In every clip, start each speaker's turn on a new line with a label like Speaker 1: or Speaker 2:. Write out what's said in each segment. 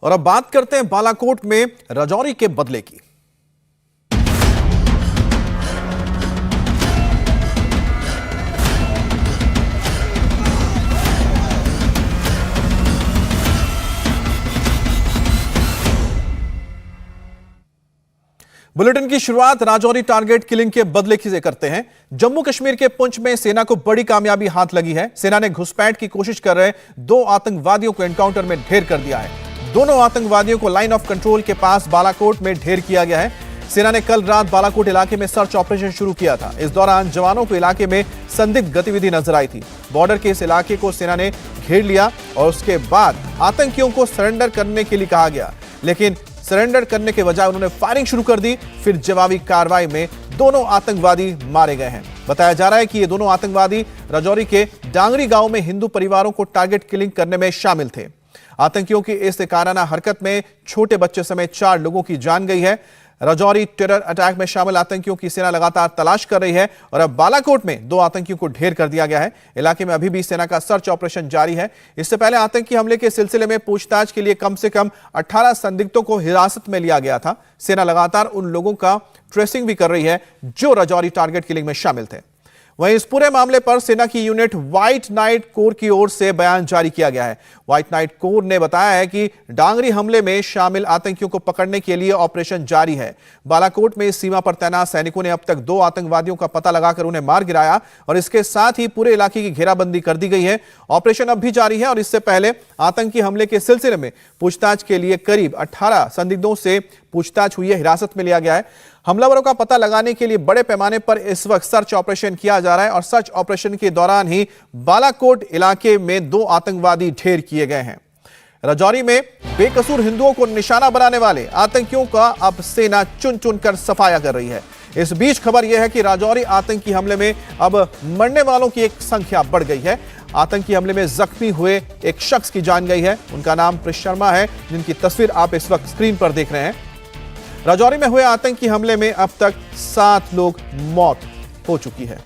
Speaker 1: और अब बात करते हैं बालाकोट में राजौरी के बदले की। बुलेटिन की शुरुआत राजौरी टारगेट किलिंग के बदले से करते हैं। जम्मू कश्मीर के पुंछ में सेना को बड़ी कामयाबी हाथ लगी है। सेना ने घुसपैठ की कोशिश कर रहे 2 आतंकवादियों को एनकाउंटर में ढेर कर दिया है। दोनों आतंकवादियों को लाइन ऑफ कंट्रोल के पास बालाकोट में ढेर किया गया है। सेना ने कल रात बालाकोट इलाके में सर्च ऑपरेशन शुरू किया था। इस दौरान जवानों को इलाके में संदिग्ध गतिविधि नजर आई थी। बॉर्डर के इस इलाके को सेना ने घेर लिया और उसके बाद आतंकियों को सरेंडर करने के लिए कहा गया, लेकिन सरेंडर करने के बजाय उन्होंने फायरिंग शुरू कर दी। फिर जवाबी कार्रवाई में दोनों आतंकवादी मारे गए हैं। बताया जा रहा है कि ये दोनों आतंकवादी राजौरी के डांगरी गांव में हिंदू परिवारों को टारगेट किलिंग करने में शामिल थे। आतंकियों की इस कायराना हरकत में छोटे बच्चे समेत 4 लोगों की जान गई है। राजौरी टेरर अटैक में शामिल आतंकियों की सेना लगातार तलाश कर रही है और अब बालाकोट में 2 आतंकियों को ढेर कर दिया गया है। इलाके में अभी भी सेना का सर्च ऑपरेशन जारी है। इससे पहले आतंकी हमले के सिलसिले में पूछताछ के लिए कम से कम 18 संदिग्धों को हिरासत में लिया गया था। सेना लगातार उन लोगों का ट्रेसिंग भी कर रही है जो राजौरी टारगेट किलिंग में शामिल थे। वहीं इस पूरे मामले पर सेना की यूनिट व्हाइट नाइट कोर की ओर से बयान जारी किया गया है। व्हाइट नाइट कोर ने बताया है कि डांगरी हमले में शामिल आतंकियों को पकड़ने के लिए ऑपरेशन जारी है। बालाकोट में सीमा पर तैनात सैनिकों ने अब तक 2 आतंकवादियों का पता लगाकर उन्हें मार गिराया और इसके साथ ही पूरे इलाके की घेराबंदी कर दी गई है। ऑपरेशन अब भी जारी है और इससे पहले आतंकी हमले के सिलसिले में पूछताछ के लिए करीब 18 संदिग्धों से पूछताछ हुई है, हिरासत में लिया गया है। हमलावरों का पता लगाने के लिए बड़े पैमाने पर इस वक्त सर्च ऑपरेशन किया जा रहा है और सर्च ऑपरेशन के दौरान ही बालाकोट इलाके में 2 आतंकवादी ढेर किए गए हैं। राजौरी में बेकसूर हिंदुओं को निशाना बनाने वाले आतंकियों का अब सेना चुन चुन कर सफाया कर रही है। इस बीच खबर यह है कि राजौरी आतंकी हमले में अब मरने वालों की एक संख्या बढ़ गई है। आतंकी हमले में जख्मी हुए एक शख्स की जान गई है। उनका नाम प्रिश शर्मा है, जिनकी तस्वीर आप इस वक्त स्क्रीन पर देख रहे हैं। राजौरी में हुए आतंकी हमले में अब तक 7 लोग मौत हो चुकी है।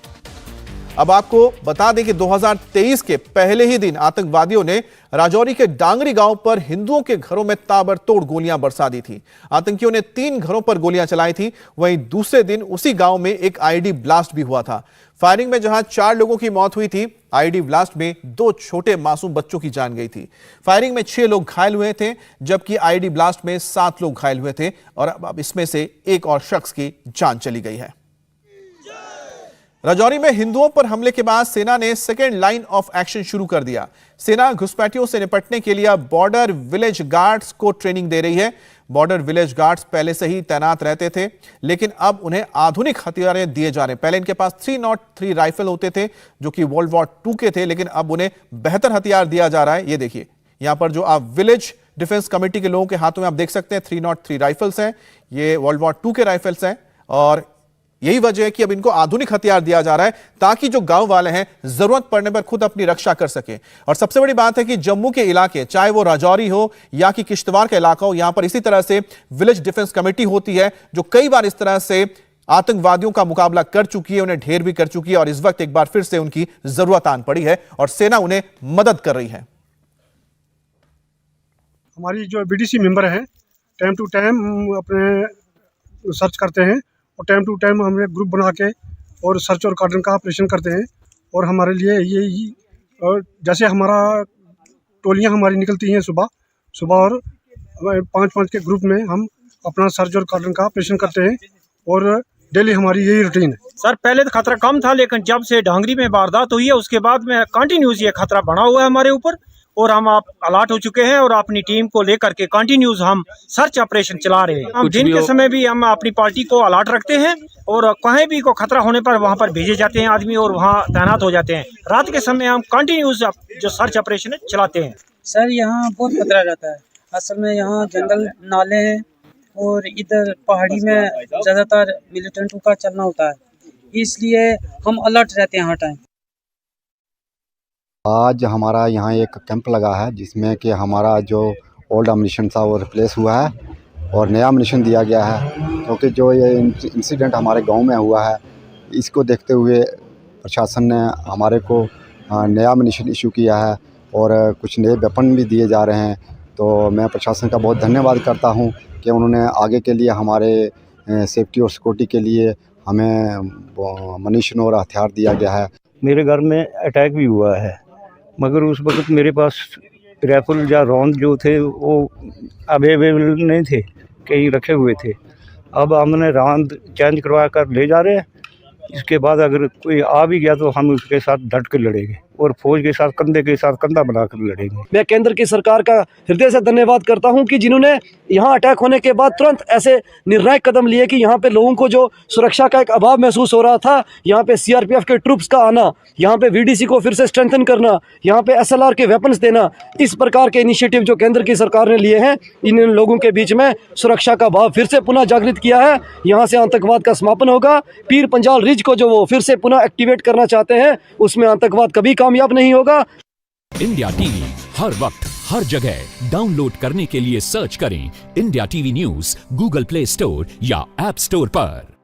Speaker 1: अब आपको बता दें कि 2023 के पहले ही दिन आतंकवादियों ने राजौरी के डांगरी गांव पर हिंदुओं के घरों में ताबड़तोड़ गोलियां बरसा दी थी। आतंकियों ने 3 घरों पर गोलियां चलाई थी। वहीं दूसरे दिन उसी गांव में एक आईईडी ब्लास्ट भी हुआ था। फायरिंग में जहां 4 लोगों की मौत हुई थी, आईईडी ब्लास्ट में 2 छोटे मासूम बच्चों की जान गई थी। फायरिंग में 6 लोग घायल हुए थे, जबकि आईईडी ब्लास्ट में 7 लोग घायल हुए थे और अब इसमें से एक और शख्स की जान चली गई है। राजौरी में हिंदुओं पर हमले के बाद सेना ने सेकेंड लाइन ऑफ एक्शन शुरू कर दिया। सेना घुसपैठियों से निपटने के लिए बॉर्डर विलेज गार्ड्स को ट्रेनिंग दे रही है। बॉर्डर विलेज गार्ड्स पहले से ही तैनात रहते थे, लेकिन अब उन्हें आधुनिक हथियार दिए जा रहे हैं। पहले इनके पास 303 राइफल होते थे जो कि वर्ल्ड वॉर 2 के थे, लेकिन अब उन्हें बेहतर हथियार दिया जा रहा है। ये देखिए, यहां पर जो आप विलेज डिफेंस कमेटी के लोगों के हाथों में आप देख सकते हैं 303 राइफल्स हैं। ये वर्ल्ड वॉर 2 के राइफल्स हैं और यही वजह है कि अब इनको आधुनिक हथियार दिया जा रहा है ताकि जो गांव वाले हैं जरूरत पड़ने पर खुद अपनी रक्षा कर सकें। और सबसे बड़ी बात है कि जम्मू के इलाके, चाहे वो राजौरी हो या कि किश्तवाड़ का इलाका हो, यहां पर इसी तरह से विलेज डिफेंस कमेटी होती है जो कई बार इस तरह से आतंकवादियों का मुकाबला कर चुकी है, उन्हें ढेर भी कर चुकी है और इस वक्त एक बार फिर से उनकी जरूरत आन पड़ी है और सेना उन्हें मदद कर रही है।
Speaker 2: हमारी जो बीडीसी मेंबर हैं टाइम टू टाइम अपने सर्च करते हैं और टाइम टू टाइम हमने ग्रुप बना के और सर्च और कार्डन का ऑपरेशन करते हैं। और हमारे लिए ये और जैसे हमारा टोलियां हमारी निकलती हैं सुबह और 5-5 के ग्रुप में हम अपना सर्च और कार्डन का ऑपरेशन करते हैं और डेली हमारी यही रूटीन है।
Speaker 3: सर पहले तो खतरा कम था, लेकिन जब से डांगरी में वारदात हुई है उसके बाद में कंटिन्यूस ये खतरा बढ़ा हुआ है हमारे ऊपर और हम आप अलर्ट हो चुके हैं और अपनी टीम को लेकर के कंटिन्यूस हम सर्च ऑपरेशन चला रहे हैं। हम दिन के समय भी हम अपनी पार्टी को अलर्ट रखते हैं और कहीं भी को खतरा होने पर वहां पर भेजे जाते हैं आदमी और वहां तैनात हो जाते हैं। रात के समय हम कंटिन्यूस जो सर्च ऑपरेशन चलाते हैं।
Speaker 4: सर यहाँ बहुत खतरा रहता है। असल में यहाँ जंगल नाले हैं और इधर पहाड़ी में ज़्यादातर मिलिटेंटों का चलना होता है, इसलिए हम अलर्ट रहते हैं हर टाइम।
Speaker 5: आज हमारा यहाँ एक कैंप लगा है जिसमें कि हमारा जो ओल्ड अम्यूनिशन था वो रिप्लेस हुआ है और नया अम्यूनिशन दिया गया है, क्योंकि जो ये इंसिडेंट हमारे गांव में हुआ है इसको देखते हुए प्रशासन ने हमारे को नया अम्यूनिशन इशू किया है और कुछ नए वेपन भी दिए जा रहे हैं तो मैं प्रशासन का बहुत धन्यवाद करता हूँ कि उन्होंने आगे के लिए हमारे सेफ्टी और सिक्योरिटी के लिए हमें मनीशन और हथियार दिया गया है।
Speaker 6: मेरे घर में अटैक भी हुआ है, मगर उस वक्त मेरे पास राइफल या राउंड जो थे वो अवेलेबल नहीं थे, कहीं रखे हुए थे। अब हमने राउंड चेंज करवा कर ले जा रहे हैं। इसके बाद अगर कोई आ भी गया तो हम उसके साथ डट कर लड़ेंगे और फौज के साथ कंधे के साथ कंधा बनाकर लड़ेंगे।
Speaker 7: मैं केंद्र की सरकार का हृदय से धन्यवाद करता हूं कि जिन्होंने यहां अटैक होने के बाद तुरंत ऐसे निर्णायक कदम लिए कि यहां पे लोगों को जो सुरक्षा का एक अभाव महसूस हो रहा था, यहां पे सीआरपीएफ के ट्रूप्स का आना, यहां पे वीडीसी को फिर से स्ट्रेंथन करना, यहां पे एसएलआर के वेपन्स देना, इस प्रकार के इनिशिएटिव जो केंद्र की सरकार ने लिए हैं, इन लोगों के बीच में सुरक्षा का भाव फिर से पुनः जागृत किया है। यहाँ से आतंकवाद का समापन होगा। पीर पंजाल रिज को जो वो फिर से पुनः एक्टिवेट करना चाहते हैं, उसमें आतंकवाद कभी कामयाब नहीं होगा।
Speaker 8: इंडिया टीवी हर वक्त हर जगह डाउनलोड करने के लिए सर्च करें India TV news Google play store या ऐप स्टोर पर।